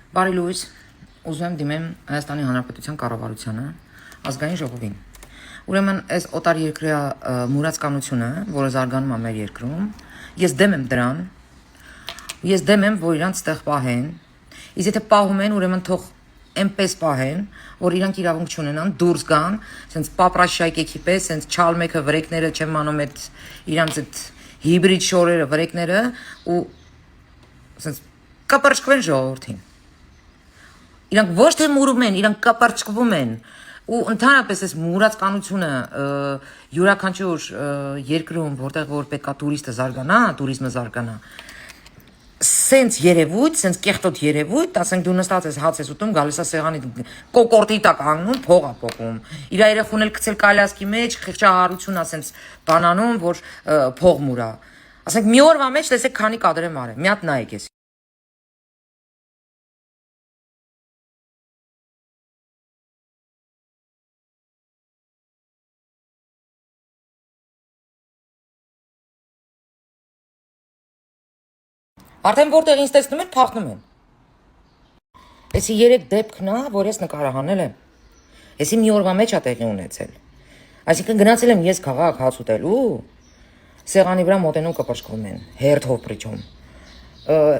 Բարի լույս, ուզում եմ դիմեմ Հայաստանի Հանրապետության կառավարությանը, ազգային ժողովին։ Ուրեմն այս օտար երկրյա մուրացկանությունը, որը զարգանում է մեր երկրում, ես դեմ եմ դրան, ես դեմ եմ, որ իրանց տեղ պահեն, իսկ եթե պահում են, ուրեմն թող այնպես պահեն, որ իրանք իրավունք չունենան, դուրս գան, սենց պապրաշայկեքի պես, սենց չալ մեկը վրեկները չեմ անում այդ իրանց այդ հիբրիդ շորերը վրեկները ու սենց կապարճկվեն ժողովրդին։ Իրանք ոչ թե մուրում են, իրանք կապարճկվում են ու ընդհանրապես այս մուրացկանությունը յուրաքանչյուր երկրում, որտեղ որ պետքա տուրիստը զարգանա, տուրիզմը զարգանա, սենց երևույթ, սենց կեղտոտ երևույթ, ասենք դու նստած ես հաց ես ուտում, գալիս է սեղանի կոկորտի տակ անգնում, փող է փոխում։ Իր երեխուն էլ գցել կալյասկի մեջ, խիղճահարություն է սենց բանանում, որ փող մուրա։ Ասենք մի օրվա մեջ տեսեք քանի կադր եմ արել։ Մի հատ նայեք ես։ Արդեն որտեղ ինձ տեսնում են, փախնում են։ Էսի 3 դեպքն է, որ ես նկարահանել եմ։ Էսի մի օրվա մեջ է տեղի ունեցել։ Այսինքն գնացել եմ ես քաղաք հաց ուտելու, սեղանի վրա մոտենում կպրճկվում են, հերթով պրիչում։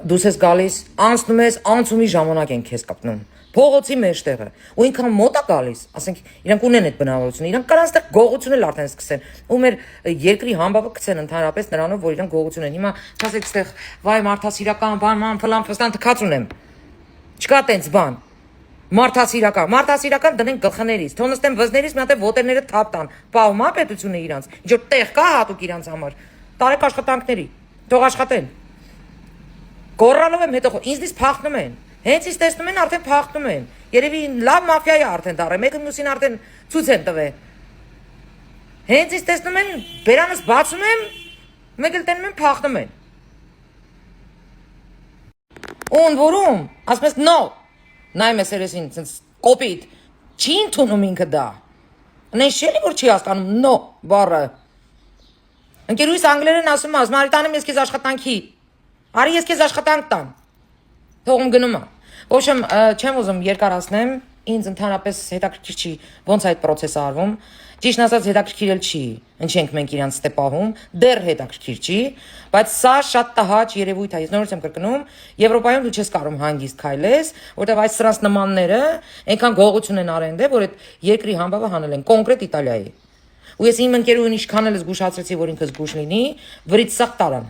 Դուս ես գալիս, անցնում ես, անցումի ժամանակ են քեզ կապնում։ Փողոցի մեջտեղը։ Ու ինքան մոտ է գալիս, ասենք իրանք ունեն այդ բնավորությունը, իրանք կարան ստեղ գողություն էլ արդեն սկսեն։ Ու մեր երկրի համբավը գցեն ընդհանրապես նրանով, որ իրանք գողություն են։ Հիմա չասեք ստեղ, վայ մարդասիրական բան, ֆլան ֆստան թքած ունեմ։ Չկա տենց բան։ Մարդասիրական դնեն գլխներից, թող նստեն վզներից, մի հատ է ոտերները թափ տան։ Պահում է պետությունը իրանց։ Ինչ որ տեղ կա հատուկ իրանց համար։ Տարեք աշխատանքների, թող աշխատեն։ Գոռալով եմ հետո ինձնից փախնում են։ Հենց ինձ տեսնում են արդեն փախնում են։ Երևի լավ մաֆիա է արդեն դառել, մեկը մյուսին արդեն ցույց են տվել։ Հենց ինձ տեսնում են, բերանս բացում եմ, մեկ էլ տենում են փախնում են։ Ուն որում, ասում ես no, նայում ես երեսին, ցենց կոպիտ, չի ընդունում ինքը դա։ Նշելի որ չի հասկանում no բառը։ Ընկերուհիս անգլերեն ասում է, Մարիտանեմ ես քեզ աշխատանքի։ Արի ես քեզ աշխատանք տամ։ Թողում գնում է։ Ոչմ չեմ ուզում երկարացնեմ, ինձ ընդհանրապես հետաքրքիր չի ոնց այդ process-ը արվում։ Ճիշտն ասած հետաքրքիր էլ չի, ինչ ենք մենք իրանց ստե պահում, դեռ հետաքրքիր չի, բայց սա շատ տհաճ երևույթ է։ Ես նորից եմ կրկնում, Եվրոպայում դու չես կարող հանգիստ քայլես, որտեղ այս սրանց նմանները այնքան գողություն են արել դե, որ այդ երկրի համբավը հանել են, կոնկրետ Իտալիայի։ Ու ես իմ ընկերուհին ինչքան էլ զգուշացրեցի, որ ինքը զգուշ լինի, վրից սախ տարան։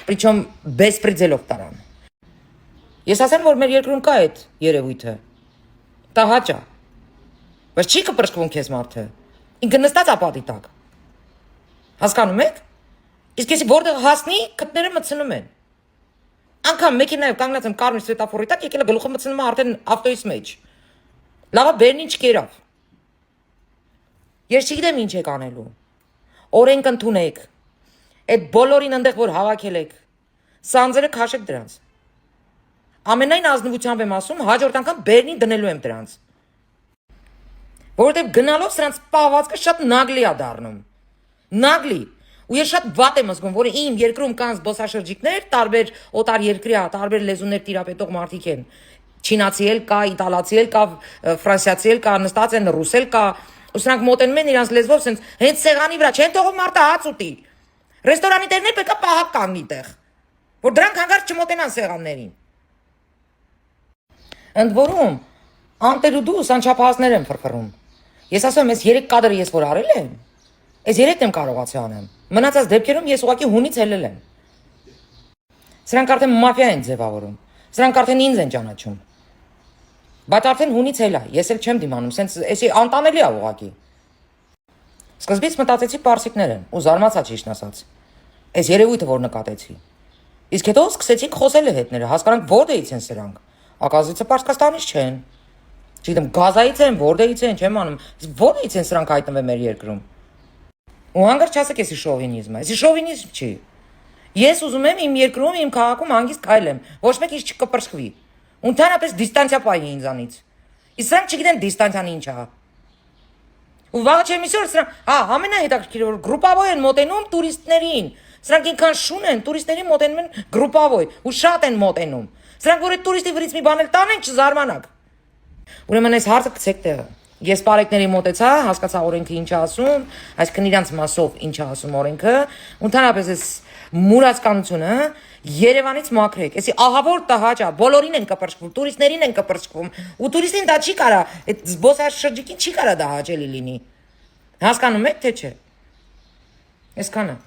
Причем беспределով տարան։ Ես ասեմ, որ մեր երկրում կա այդ երևույթը։ Տահաճ է։ Բայց չի կպրճկվում քեզ մարդը։ Ինքը նստած է պատի տակ։ Հասկանում եք։ Իսկ если որտեղ հասնի, քթները մտցնում են։ Անկամ մեքենայով կանգնած եմ կարմիր սվետաֆորի տակ, եկել է գլուխը մտցնում է արդեն ավտոյից մեջ։ Լավա բերնին չկերավ։ Ես չգիտեմ ինչ եք անելու։ Օրենք ընդունեք։ Այդ բոլորին այնտեղ որ հավաքել եք, սանձերը քաշեք դրանց։ Ամենայն ազնվությամբ եմ ասում, հաջորդ անգամ բերնին դնելու եմ դրանց։ Որովհետև գնալով սրանց պահվածքը շատ նագլի է դառնում։ Նագլի։ Ու ես շատ վատ եմ զգում, որ իմ երկրում կան զբոսաշրջիկներ, տարբեր օտար երկրյա, տարբեր լեզուներ տիրապետող մարդիկ են։ Չինացի էլ կա, իտալացի էլ կա, ֆրանսիացի էլ կա, նստած են, ռուս էլ կա։ Ու սրանք մոտենում են իրանց լեզվով, սենց հենց սեղանի վրա չեն թողում մարդը հաց ուտի։ Ռեստորանի տերներ պետք է պահակ կանգնի տեղ, որ դրանք հանկարծ չմոտենան սեղաններին։ Ընդ որում, անտերուդուս անչափահասներ եմ ֆրֆռում։ Ես ասում եմ, այս 3 կադրը ես որ արել եմ, այս 3-ն եմ կարողացի անեմ։ Մնացած դեպքերում ես ուղղակի հունից ելել եմ։ Սրանք արդեն մաֆիա են ձևավորում։ Սրանք արդեն ինձ են ճանաչում։ Բայց արդեն հունից էլ է, ես էլ չեմ դիմանում, սենց էսի անտանելի է ուղղակի։ Սկզբից մտածեցի պարսիկներ են, ու զարմացա ճիշտն ասած։ Այս երևույթը որ նկատեցի։ Իսկ հետո սկսեցինք խոսել հետները, հասկանանք որտեղից են սրանք։ Ակազիցը Պարսկաստանից չեն։ Չգիտեմ, Գազայից են, որտեղից են, չեմ անում։ Որտեղից են սրանք հայտնվել մեր երկրում։ Ու հանգարց չասեք էսի շովինիզմը, էսի շովինիզմ չի։ Ես ուզում եմ իմ երկրում, իմ քաղաքում հանգիստ քայլեմ, ոչ մեկ ինչ չկպրճկվի։ Ընդհանրապես դիստանցիա պահի ինձանից։ Իսկ սրանք չգիտեն դիստանցիան ինչ է։ Ու վաղը չեմ իսօր սրանք, ամենահետաքրքիրը որ գրուպավոր են մոտենում տուրիստներին։ Սրանք ինքան շուն են, տուրիստներին մոտենում են գրուպավոր ու շատ են մոտենում։ Սրանք որ այդ տուրիստի վրից մի բան էլ տանեն, չզարմանաք։ Ուրեմն այս հարցը գցեք տեղը։ Ես բարեկների մոտեցա, հասկացա օրենքը ինչ է ասում, այսինքն իրանց մասով ինչ է ասում օրենքը, ընդհանրապես այս մուրացկանությունը Երևանից մաքրեք։ Էսի ահավոր տհաճ է, բոլորին են կպրճկվում, տուրիստներին են կպրճկվում, ու տուրիստին դա չի կարա, այդ զբոսաշրջիկին չի կարա դա հաճելի լինի։ Հասկանում եք թե չէ։ Այսքանը։